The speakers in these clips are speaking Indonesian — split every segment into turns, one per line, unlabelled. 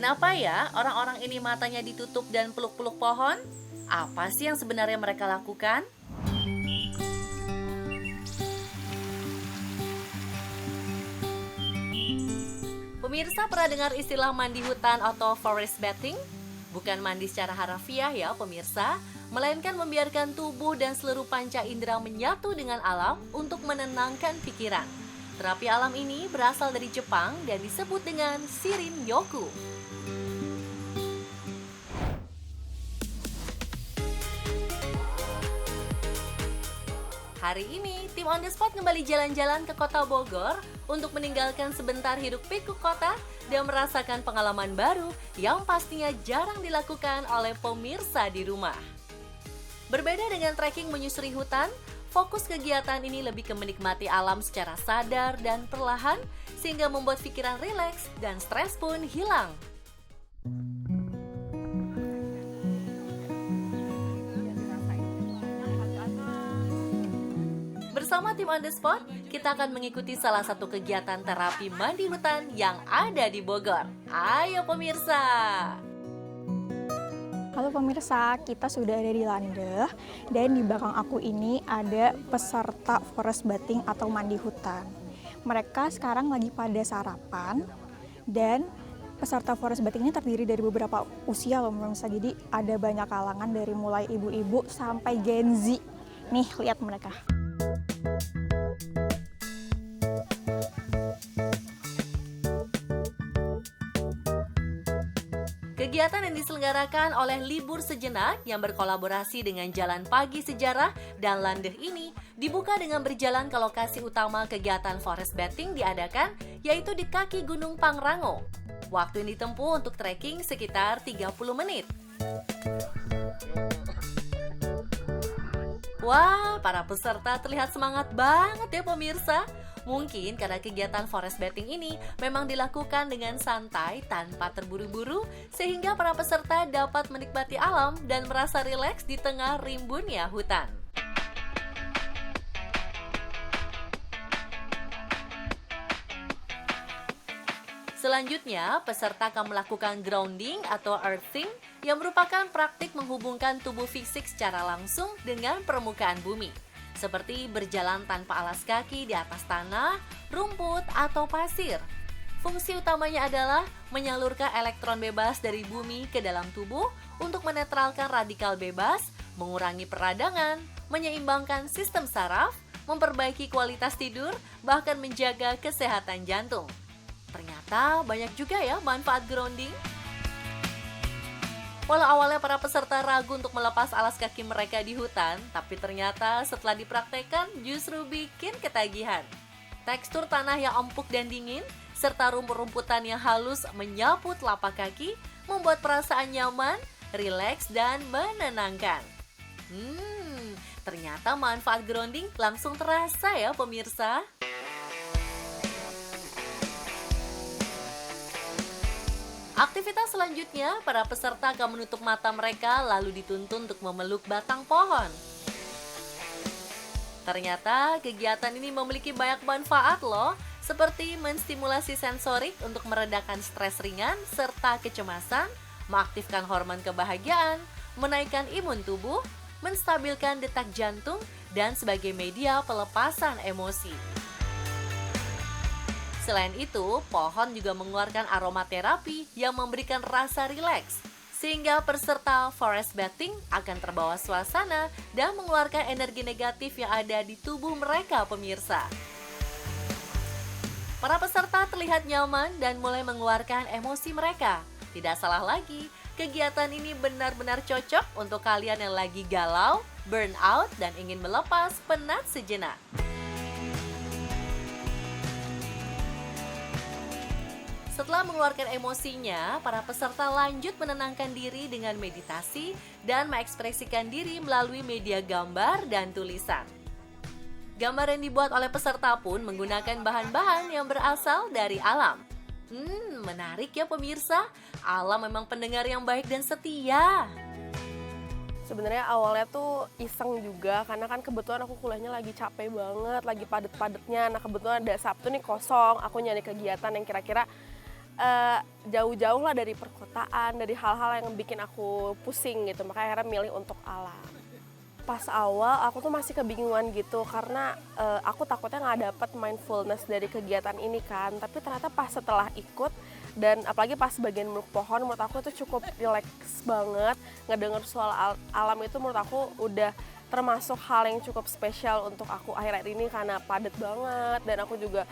Kenapa ya orang-orang ini matanya ditutup dan peluk-peluk pohon? Apa sih yang sebenarnya mereka lakukan? Pemirsa pernah dengar istilah mandi hutan atau forest bathing? Bukan mandi secara harafiah ya pemirsa, melainkan membiarkan tubuh dan seluruh panca indera menyatu dengan alam untuk menenangkan pikiran. Terapi alam ini berasal dari Jepang dan disebut dengan Shirin Yoku. Hari ini, tim On The Spot kembali jalan-jalan ke kota Bogor untuk meninggalkan sebentar hiruk pikuk kota dan merasakan pengalaman baru yang pastinya jarang dilakukan oleh pemirsa di rumah. Berbeda dengan trekking menyusuri hutan, fokus kegiatan ini lebih ke menikmati alam secara sadar dan perlahan sehingga membuat pikiran rileks dan stres pun hilang. Bersama tim On The Spot, kita akan mengikuti salah satu kegiatan terapi mandi hutan yang ada di Bogor. Ayo pemirsa!
Halo pemirsa, kita sudah ada di Landeh dan di belakang aku ini ada peserta forest bathing atau mandi hutan. Mereka sekarang lagi pada sarapan dan peserta forest bathing ini terdiri dari beberapa usia loh pemirsa. Jadi ada banyak kalangan dari mulai ibu-ibu sampai Gen Z. Nih, lihat mereka.
Kegiatan yang diselenggarakan oleh Libur Sejenak yang berkolaborasi dengan Jalan Pagi Sejarah dan Landeh ini dibuka dengan berjalan ke lokasi utama kegiatan forest bathing diadakan, yaitu di kaki Gunung Pangrango. Waktu yang ditempuh untuk trekking sekitar 30 menit. Wah, para peserta terlihat semangat banget ya pemirsa. Mungkin karena kegiatan forest bathing ini memang dilakukan dengan santai tanpa terburu-buru sehingga para peserta dapat menikmati alam dan merasa rileks di tengah rimbunnya hutan. Selanjutnya, peserta akan melakukan grounding atau earthing yang merupakan praktik menghubungkan tubuh fisik secara langsung dengan permukaan bumi. Seperti berjalan tanpa alas kaki di atas tanah, rumput, atau pasir. Fungsi utamanya adalah menyalurkan elektron bebas dari bumi ke dalam tubuh untuk menetralkan radikal bebas, mengurangi peradangan, menyeimbangkan sistem saraf, memperbaiki kualitas tidur, bahkan menjaga kesehatan jantung. Ternyata banyak juga ya manfaat grounding. Walau awalnya para peserta ragu untuk melepas alas kaki mereka di hutan, tapi ternyata setelah dipraktekkan justru bikin ketagihan. Tekstur tanah yang empuk dan dingin, serta rumput-rumputan yang halus menyapu telapak kaki, membuat perasaan nyaman, rileks, dan menenangkan. Ternyata manfaat grounding langsung terasa ya pemirsa. Aktivitas selanjutnya, para peserta akan menutup mata mereka lalu dituntun untuk memeluk batang pohon. Ternyata kegiatan ini memiliki banyak manfaat loh, seperti menstimulasi sensorik untuk meredakan stres ringan serta kecemasan, mengaktifkan hormon kebahagiaan, menaikkan imun tubuh, menstabilkan detak jantung, dan sebagai media pelepasan emosi. Selain itu, pohon juga mengeluarkan aromaterapi yang memberikan rasa rileks, sehingga peserta forest bathing akan terbawa suasana dan mengeluarkan energi negatif yang ada di tubuh mereka pemirsa. Para peserta terlihat nyaman dan mulai mengeluarkan emosi mereka. Tidak salah lagi, kegiatan ini benar-benar cocok untuk kalian yang lagi galau, burnout, dan ingin melepas penat sejenak. Setelah mengeluarkan emosinya, para peserta lanjut menenangkan diri dengan meditasi dan mengekspresikan diri melalui media gambar dan tulisan. Gambar yang dibuat oleh peserta pun menggunakan bahan-bahan yang berasal dari alam. Menarik ya pemirsa, alam memang pendengar yang baik dan setia.
Sebenarnya awalnya tuh iseng juga, karena kan kebetulan aku kuliahnya lagi capek banget, lagi padet-padetnya. Nah kebetulan ada Sabtu nih kosong, aku nyari kegiatan yang kira-kira jauh-jauh lah dari perkotaan, dari hal-hal yang bikin aku pusing gitu, makanya akhirnya milih untuk alam. Pas awal aku tuh masih kebingungan gitu karena aku takutnya nggak dapet mindfulness dari kegiatan ini kan, tapi ternyata pas setelah ikut dan apalagi pas bagian meluk pohon, menurut aku itu cukup relax banget. Ngedenger suara alam itu menurut aku udah termasuk hal yang cukup spesial untuk aku akhir-akhir ini karena padat banget dan aku juga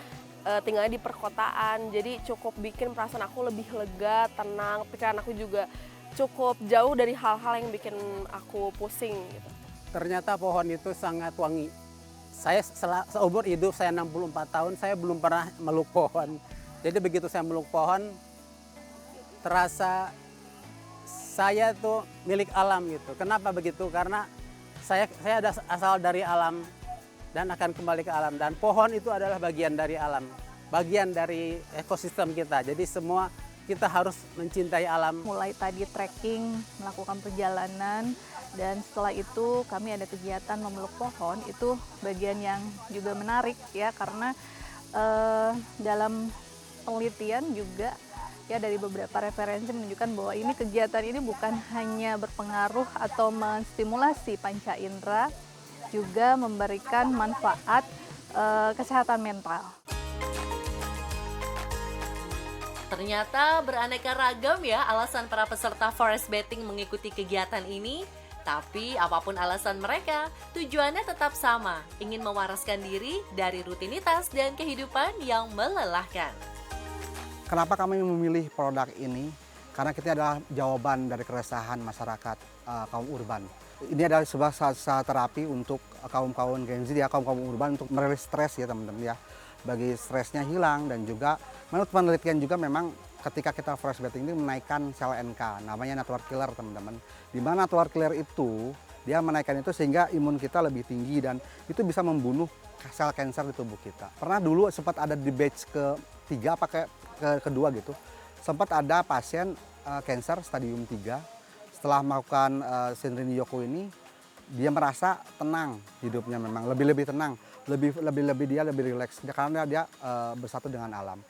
tinggal di perkotaan, jadi cukup bikin perasaan aku lebih lega, tenang, pikiran aku juga cukup jauh dari hal-hal yang bikin aku pusing gitu.
Ternyata pohon itu sangat wangi. Saya seumur hidup saya 64 tahun, saya belum pernah meluk pohon. Jadi begitu saya meluk pohon, terasa saya tuh milik alam gitu. Kenapa begitu? Karena saya ada asal dari alam dan akan kembali ke alam. Dan pohon itu adalah bagian dari alam, bagian dari ekosistem kita. Jadi semua kita harus mencintai alam.
Mulai tadi trekking, melakukan perjalanan, dan setelah itu kami ada kegiatan memeluk pohon. Itu bagian yang juga menarik ya, karena dalam penelitian juga ya dari beberapa referensi menunjukkan bahwa ini kegiatan ini bukan hanya berpengaruh atau menstimulasi panca indera, juga memberikan manfaat kesehatan mental.
Ternyata beraneka ragam ya alasan para peserta forest bathing mengikuti kegiatan ini. Tapi apapun alasan mereka, tujuannya tetap sama, ingin mewaraskan diri dari rutinitas dan kehidupan yang melelahkan.
Kenapa kami memilih produk ini? Karena kita adalah jawaban dari keresahan masyarakat kaum urban. Ini adalah sebuah terapi untuk kaum-kaum Gen Z ya, kaum-kaum urban untuk merilis stres ya teman-teman ya. Bagi stresnya hilang dan juga menurut penelitian juga memang ketika kita forest bathing ini menaikkan sel NK, namanya natural killer teman-teman. Di mana natural killer itu dia menaikkan itu sehingga imun kita lebih tinggi dan itu bisa membunuh sel kanker di tubuh kita. Pernah dulu sempat ada di batch ke-3 apa kedua gitu, sempat ada pasien kanker stadium 3 setelah melakukan Shinrin Yoku ini, dia merasa tenang hidupnya, memang lebih tenang, dia lebih rileks karena dia bersatu dengan alam.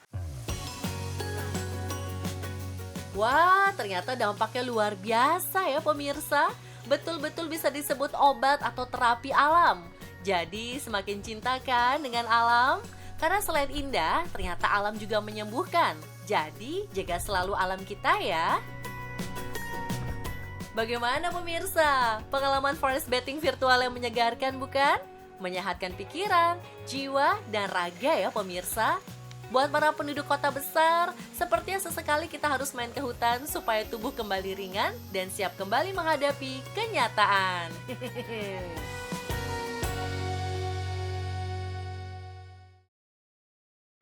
Wah, ternyata dampaknya luar biasa ya pemirsa. Betul-betul bisa disebut obat atau terapi alam. Jadi semakin cintakan dengan alam. Karena selain indah, ternyata alam juga menyembuhkan. Jadi jaga selalu alam kita ya. Bagaimana pemirsa? Pengalaman forest bathing virtual yang menyegarkan bukan? Menyehatkan pikiran, jiwa, dan raga ya pemirsa. Buat para penduduk kota besar, sepertinya sesekali kita harus main ke hutan supaya tubuh kembali ringan dan siap kembali menghadapi kenyataan. Hehehe.